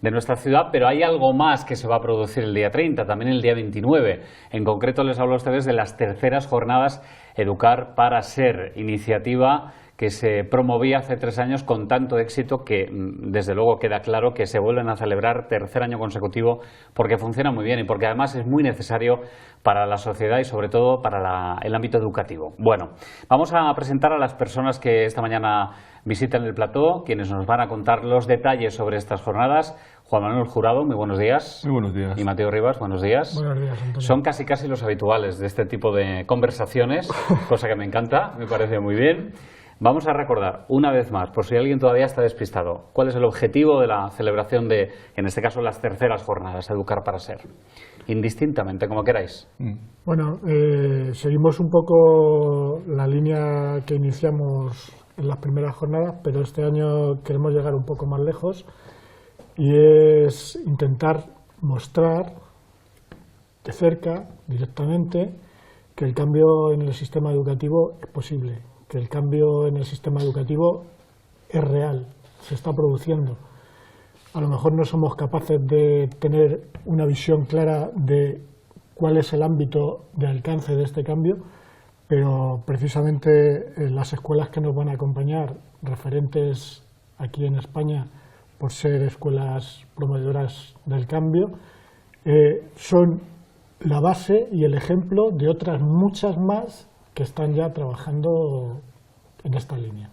de nuestra ciudad, pero hay algo más que se va a producir el día 30, también el día 29. En concreto les hablo a ustedes de las terceras jornadas Educar para Ser, iniciativa que se promovía hace 3 años con tanto éxito que desde luego queda claro que se vuelven a celebrar tercer año consecutivo porque funciona muy bien y porque además es muy necesario para la sociedad y sobre todo para el ámbito educativo. Bueno, vamos a presentar a las personas que esta mañana visitan el plató, quienes nos van a contar los detalles sobre estas jornadas. Juan Manuel Jurado, muy buenos días. Muy buenos días. Y Mateo Rivas, buenos días. Buenos días, Antonio. Son casi los habituales de este tipo de conversaciones, cosa que me encanta, me parece muy bien. Vamos a recordar una vez más, por si alguien todavía está despistado, cuál es el objetivo de la celebración de, en este caso, las terceras jornadas Educar para Ser. Indistintamente, como queráis. Bueno, seguimos un poco la línea que iniciamos en las primeras jornadas, pero este año queremos llegar un poco más lejos y es intentar mostrar de cerca, directamente, que el cambio en el sistema educativo es posible, que el cambio en el sistema educativo es real, se está produciendo. A lo mejor no somos capaces de tener una visión clara de cuál es el ámbito de alcance de este cambio, pero precisamente las escuelas que nos van a acompañar, referentes aquí en España por ser escuelas promovedoras del cambio, son la base y el ejemplo de otras muchas más que están ya trabajando en esta línea.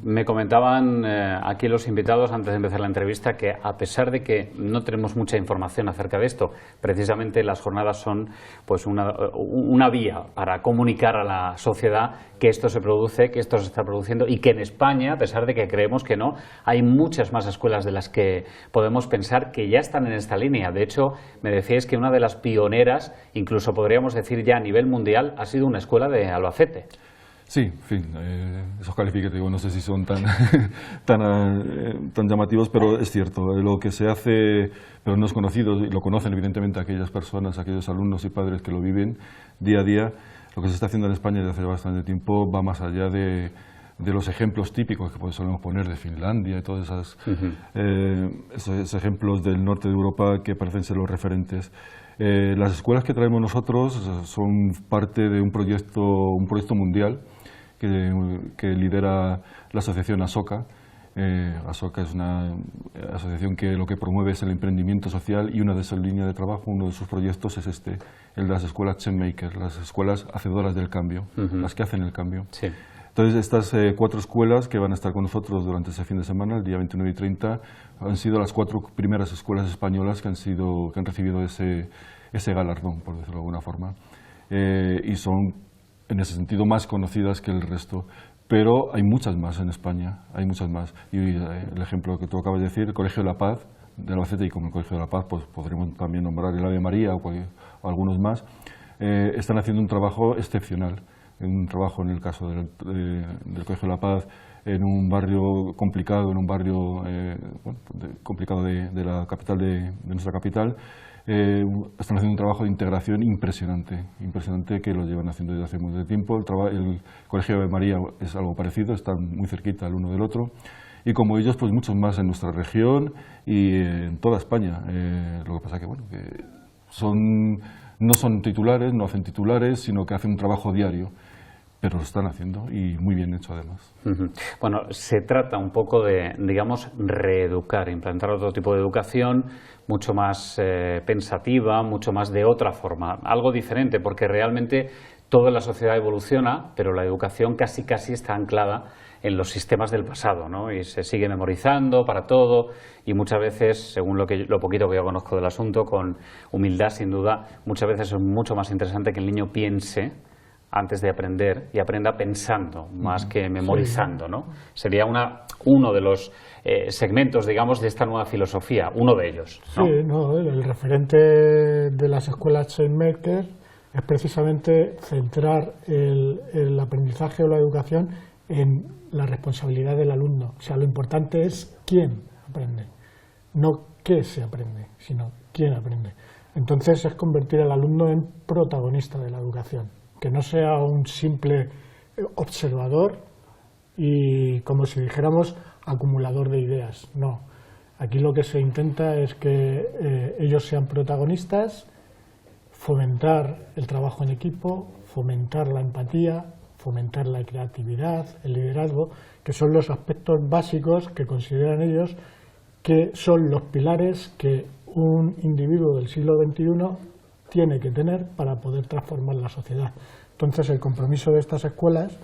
Me comentaban aquí los invitados antes de empezar la entrevista que a pesar de que no tenemos mucha información acerca de esto, precisamente las jornadas son pues una vía para comunicar a la sociedad que esto se produce, que esto se está produciendo y que en España, a pesar de que creemos que no, hay muchas más escuelas de las que podemos pensar que ya están en esta línea. De hecho, me decíais que una de las pioneras, incluso podríamos decir ya a nivel mundial, ha sido una escuela de Albacete. Sí, en fin, esos calificativos no sé si son tan llamativos, pero es cierto, lo que se hace, pero no es conocido, y lo conocen evidentemente aquellas personas, aquellos alumnos y padres que lo viven día a día, lo que se está haciendo en España desde hace bastante tiempo va más allá de los ejemplos típicos que solemos poner de Finlandia y todos esos ejemplos del norte de Europa que parecen ser los referentes. Las escuelas que traemos nosotros son parte de un proyecto mundial que lidera la asociación ASOCA. ASOCA es una asociación que lo que promueve es el emprendimiento social y una de sus líneas de trabajo, uno de sus proyectos es el de las escuelas Changemakers, las escuelas hacedoras del cambio, las que hacen el cambio. Sí. Entonces, estas 4 escuelas que van a estar con nosotros durante ese fin de semana, el día 29 y 30, han sido las 4 primeras escuelas españolas que han recibido ese galardón, por decirlo de alguna forma, y son, en ese sentido, más conocidas que el resto. Pero hay muchas más en España, hay muchas más. Y el ejemplo que tú acabas de decir, el Colegio de la Paz de Albacete, y como el Colegio de la Paz, pues podremos también nombrar el Ave María o algunos más, están haciendo un trabajo excepcional. Un trabajo, en el caso del Colegio de la Paz, en un barrio complicado, complicado de la capital de nuestra capital. Están haciendo un trabajo de integración impresionante que lo llevan haciendo desde hace mucho tiempo. El Colegio de María es algo parecido, están muy cerquita el uno del otro. Y como ellos, pues muchos más en nuestra región y en toda España. Lo que pasa que, bueno, no son titulares, no hacen titulares, sino que hacen un trabajo diario. Pero lo están haciendo y muy bien hecho además. Bueno, se trata un poco de, digamos, reeducar, implantar otro tipo de educación mucho más pensativa, mucho más de otra forma, algo diferente, porque realmente toda la sociedad evoluciona, pero la educación casi está anclada en los sistemas del pasado, ¿no? Y se sigue memorizando para todo y muchas veces, según lo poquito que yo conozco del asunto, con humildad sin duda, muchas veces es mucho más interesante que el niño piense antes de aprender y aprenda pensando más que memorizando, ¿no? Sería uno de los segmentos, digamos, de esta nueva filosofía, uno de ellos, ¿no? Sí, no, el referente de las escuelas Changemakers es precisamente centrar el aprendizaje o la educación en la responsabilidad del alumno. O sea, lo importante es quién aprende, no qué se aprende, sino quién aprende. Entonces es convertir al alumno en protagonista de la educación, que no sea un simple observador y, como si dijéramos, acumulador de ideas. No, Aquí lo que se intenta es que ellos sean protagonistas, fomentar el trabajo en equipo, fomentar la empatía, fomentar la creatividad, el liderazgo, que son los aspectos básicos que consideran ellos que son los pilares que un individuo del siglo XXI tiene que tener para poder transformar la sociedad. Entonces, el compromiso de estas escuelas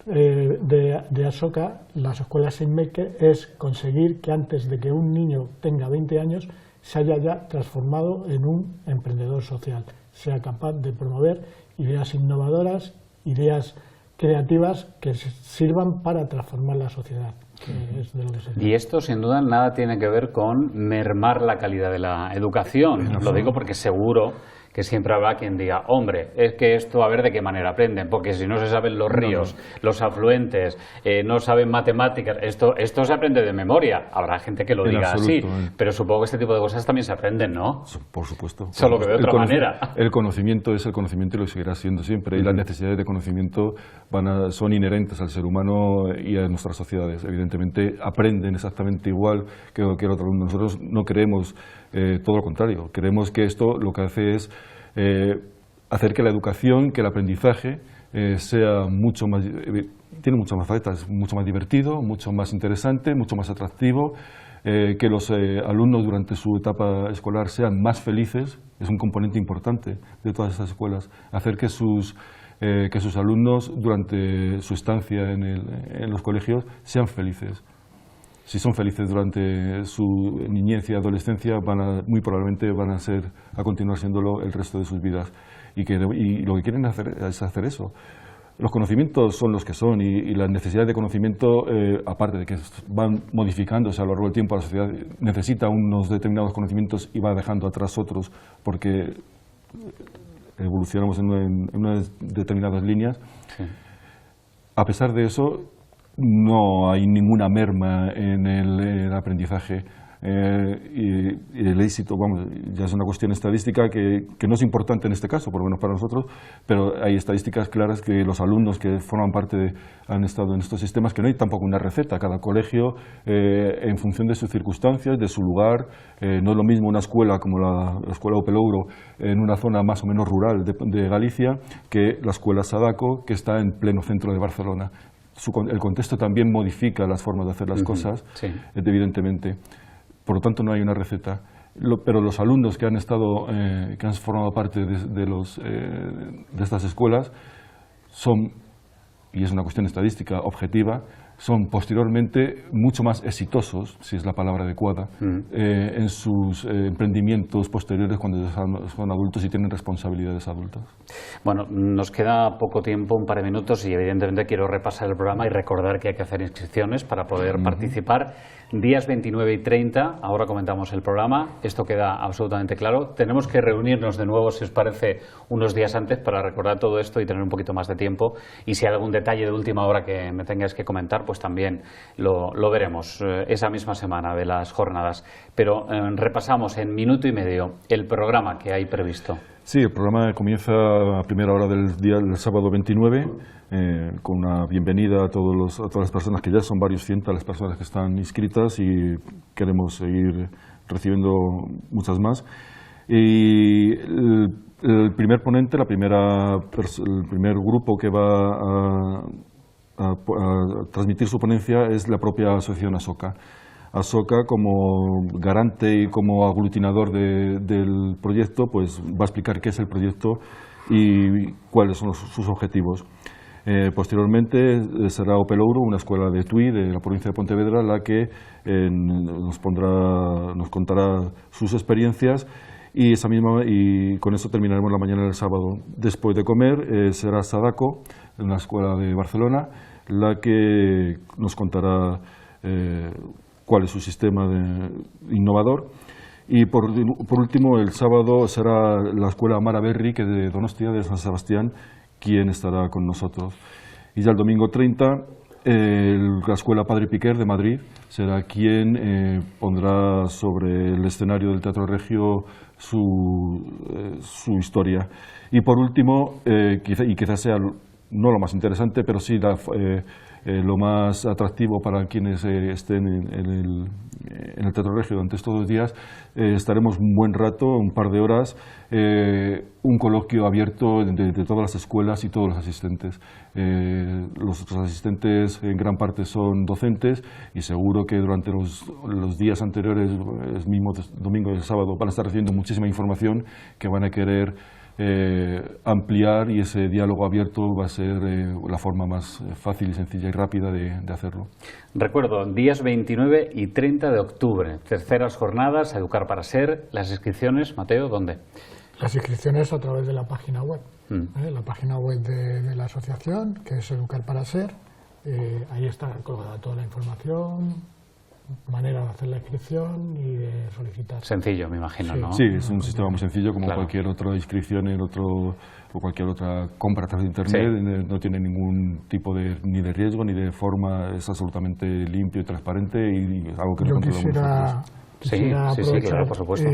de Asoka, las escuelas Seinmeke, es conseguir que antes de que un niño tenga 20 años se haya ya transformado en un emprendedor social, sea capaz de promover ideas innovadoras, ideas creativas que sirvan para transformar la sociedad. Que es de lo que se trata. Y esto, sin duda, nada tiene que ver con mermar la calidad de la educación. Lo digo porque seguro que siempre habrá quien diga, hombre, es que esto a ver de qué manera aprenden, porque si no se saben los ríos, los afluentes, no saben matemáticas, esto se aprende de memoria. Habrá gente que lo diga así, pero supongo que este tipo de cosas también se aprenden, ¿no? Por supuesto. Solo que de otra manera. El conocimiento es el conocimiento y lo seguirá siendo siempre, y las necesidades de conocimiento son inherentes al ser humano y a nuestras sociedades. Evidentemente aprenden exactamente igual que cualquier otro alumno. Nosotros no creemos todo lo contrario, creemos que esto lo que hace es hacer que la educación, que el aprendizaje sea tiene muchas más facetas, mucho más divertido, mucho más interesante, mucho más atractivo, que los alumnos durante su etapa escolar sean más felices, es un componente importante de todas estas escuelas, hacer que sus alumnos durante su estancia en los colegios sean felices. Si son felices durante su niñez y adolescencia, muy probablemente van a continuar siéndolo el resto de sus vidas. Y lo que quieren hacer es hacer eso. Los conocimientos son los que son y las necesidades de conocimiento, aparte de que van modificándose a lo largo del tiempo, la sociedad necesita unos determinados conocimientos y va dejando atrás otros porque evolucionamos en unas determinadas líneas. Sí. A pesar de eso, no hay ninguna merma en el aprendizaje y el éxito, ya es una cuestión estadística que no es importante en este caso, por lo menos para nosotros, pero hay estadísticas claras que los alumnos que forman parte han estado en estos sistemas, que no hay tampoco una receta, cada colegio en función de sus circunstancias, de su lugar, no es lo mismo una escuela como la escuela Opelouro en una zona más o menos rural de Galicia que la escuela Sadako, que está en pleno centro de Barcelona. El contexto también modifica las formas de hacer las cosas, sí. Evidentemente. Por lo tanto, no hay una receta. Pero los alumnos que han formado parte de estas escuelas son, y es una cuestión estadística objetiva, son posteriormente mucho más exitosos, si es la palabra adecuada, en sus emprendimientos posteriores cuando son adultos y tienen responsabilidades adultas. Bueno, nos queda poco tiempo, un par de minutos, y evidentemente quiero repasar el programa y recordar que hay que hacer inscripciones para poder participar. Días 29 y 30, ahora comentamos el programa, esto queda absolutamente claro. Tenemos que reunirnos de nuevo, si os parece, unos días antes para recordar todo esto y tener un poquito más de tiempo. Y si hay algún detalle de última hora que me tengáis que comentar, pues también lo veremos esa misma semana de las jornadas. Pero repasamos en minuto y medio el programa que hay previsto. Sí, el programa comienza a primera hora del sábado 29, con una bienvenida a todas las personas, que ya son varios cientos las personas que están inscritas y queremos seguir recibiendo muchas más. Y el primer ponente, el primer grupo que va a transmitir su ponencia es la propia asociación Asoka. Asoka, como garante y como aglutinador del proyecto, pues va a explicar qué es el proyecto y cuáles son sus objetivos. Posteriormente será Opelouro, una escuela de Tui, de la provincia de Pontevedra, la que nos contará sus experiencias y con eso terminaremos la mañana del sábado. Después de comer será Sadako, una escuela de Barcelona, la que nos contará cuál es su sistema innovador. Y por último, el sábado será la escuela Mara Berri, que de Donostia, de San Sebastián, quien estará con nosotros. Y ya el domingo 30, la escuela Padre Piquer de Madrid será quien pondrá sobre el escenario del Teatro Regio su historia. Y por último, quizás sea no lo más interesante, pero sí lo más atractivo para quienes estén en el Teatro Regio durante estos 2 días. Estaremos un buen rato, un par de horas, un coloquio abierto de todas las escuelas y todos los asistentes. Los asistentes en gran parte son docentes y seguro que durante los días anteriores, el mismo domingo y el sábado, van a estar recibiendo muchísima información que van a querer ampliar, y ese diálogo abierto va a ser la forma más fácil y sencilla y rápida de hacerlo. Recuerdo, días 29 y 30 de octubre, terceras jornadas, Educar para Ser. Las inscripciones, Mateo, ¿dónde? Las inscripciones a través de la página web, la página web de la asociación, que es Educar para Ser. Ahí está colgada toda la información, manera de hacer la inscripción y de solicitar. Sencillo, me imagino, Sí. ¿no? Sí, es un sistema muy sencillo, como Claro. cualquier otra inscripción o cualquier otra compra a través de Internet. Sí. No tiene ningún tipo ni de riesgo ni de forma, es absolutamente limpio y transparente, y algo que Yo no controlamos nosotros. quisiera Sí, aprovechar claro, por supuesto.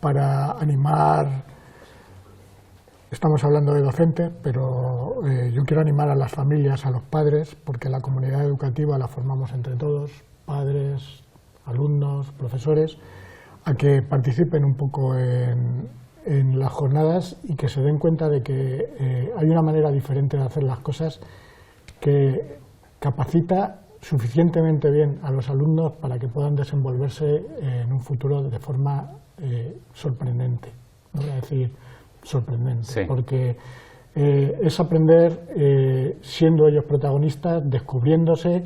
para animar. Estamos hablando de docentes, pero yo quiero animar a las familias, a los padres, porque la comunidad educativa la formamos entre todos, padres, alumnos, profesores, a que participen un poco en las jornadas y que se den cuenta de que hay una manera diferente de hacer las cosas que capacita suficientemente bien a los alumnos para que puedan desenvolverse en un futuro de forma sorprendente. No voy a decir sorprendente, Sí. porque es aprender siendo ellos protagonistas, descubriéndose,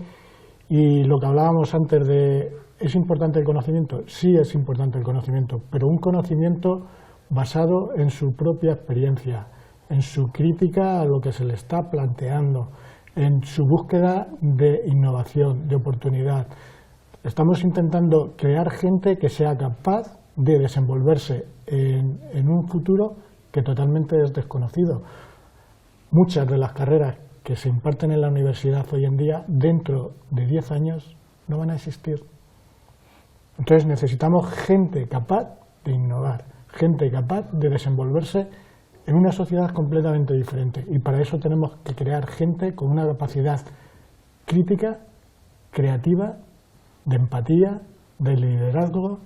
y lo que hablábamos antes de ¿es importante el conocimiento? Sí, es importante el conocimiento, pero un conocimiento basado en su propia experiencia, en su crítica a lo que se le está planteando, en su búsqueda de innovación, de oportunidad. Estamos intentando crear gente que sea capaz de desenvolverse en un futuro que totalmente es desconocido. Muchas de las carreras que se imparten en la universidad hoy en día, dentro de 10 años, no van a existir. Entonces necesitamos gente capaz de innovar, gente capaz de desenvolverse en una sociedad completamente diferente. Y para eso tenemos que crear gente con una capacidad crítica, creativa, de empatía, de liderazgo,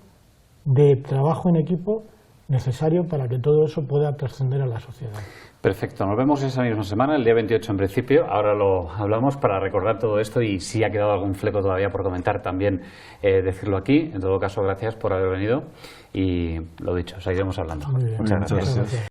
de trabajo en equipo, necesario para que todo eso pueda trascender a la sociedad. Perfecto, nos vemos esa misma semana, el día 28 en principio. Ahora lo hablamos para recordar todo esto, y si ha quedado algún fleco todavía por comentar, también decirlo aquí. En todo caso, gracias por haber venido y lo dicho, seguiremos hablando. Muy bien. Muchas gracias. Muchas gracias.